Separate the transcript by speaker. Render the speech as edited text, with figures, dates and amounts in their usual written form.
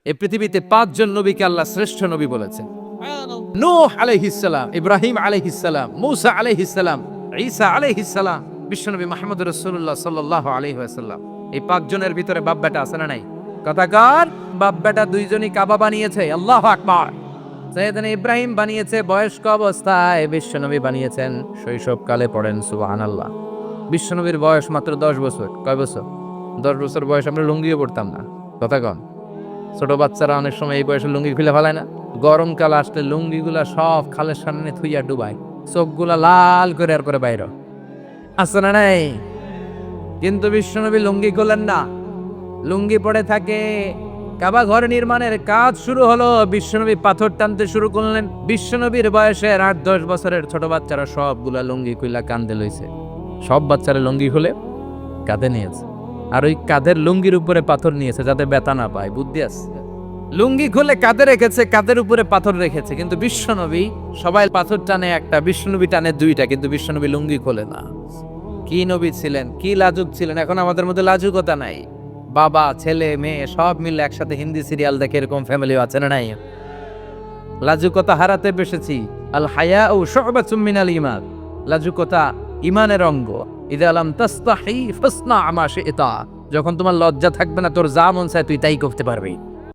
Speaker 1: এই পৃথিবীতে 5 জন নবীকে আল্লাহ শ্রেষ্ঠ নবী বলেছেন। নূহ আলাইহিস সালাম, ইব্রাহিম আলাইহিস সালাম, মূসা আলাইহিস সালাম, ঈসা আলাইহিস সালাম, বিশ্বনবী মুহাম্মদ রাসূলুল্লাহ সাল্লাল্লাহু আলাইহি ওয়াসাল্লাম। এই 5 জনের ভিতরে বাপ বেটা আছে না নাই? কথাকার বাপ বেটা দুইজনই কাবা বানিয়েছে। আল্লাহু আকবার। সাইয়েদনা ইব্রাহিম বানিয়েছে বয়স্ক অবস্থায়, বিশ্বনবী বানিয়েছেন শৈশবকালে। পড়েন সুবহানাল্লাহ। বিশ্বনবীর বয়স মাত্র 10 বছর। কয় বছর? 10 বছর বয়স আমরা লুঙ্গিও পড়তাম না। কথা কন। ছোট বাচ্চারা অনেক সময় এই বয়সে লুঙ্গি খুলে ফেলায় না? গরমকাল আসলে লুঙ্গিগুলা সব খালের সামনে থুইয়া ডুবায়, চোখগুলা লাল করে আর করে বাইর আছে না নাই? কিন্তু বিশ্বনবী লুঙ্গি খুলেন না, লুঙ্গি পড়ে থাকে। কাবা ঘর নির্মাণের কাজ শুরু হলো, বিশ্বনবী পাথর টানতে শুরু করলেন। বিশ্বনবীর বয়সের 8-10 বছরের ছোট বাচ্চারা সবগুলা লুঙ্গি খুইলা কান্দে লইছে। সব বাচ্চারা লুঙ্গি খুলে কাঁধে নিয়েছে, আর ওই কাঁধের লুঙ্গির উপরে পাথর নিয়েছে যাতে ব্যথা না পায়। বুদ্ধি আছে। লুঙ্গি খুলে কাঁধে রেখেছে, কাঁধের উপরে পাথর রেখেছে। কিন্তু বিশ্বনবী, সবাই পাথর টানে একটা, বিশ্বনবী টানে দুইটা, কিন্তু বিশ্বনবী লুঙ্গি খোলে না। কি নবী ছিলেন, কি লাজুক ছিলেন! এখন আমাদের মধ্যে লাজুকতা নাই। বাবা ছেলে মেয়ে সব মিলে একসাথে হিন্দি সিরিয়াল দেখে, এরকম ফ্যামিলি আছে না নাই? লাজুকতা হারাতে বসেছি। আল হায়াউ শু'বাতুম মিনাল ঈমান। লাজুকতা ঈমানের অঙ্গ। ইযা লাম তাস্তাহি ফাসনা মা শি'তা। যখন তোমার লজ্জা থাকবে না, তোর যা মন চায় তুই তাই করতে পারবি।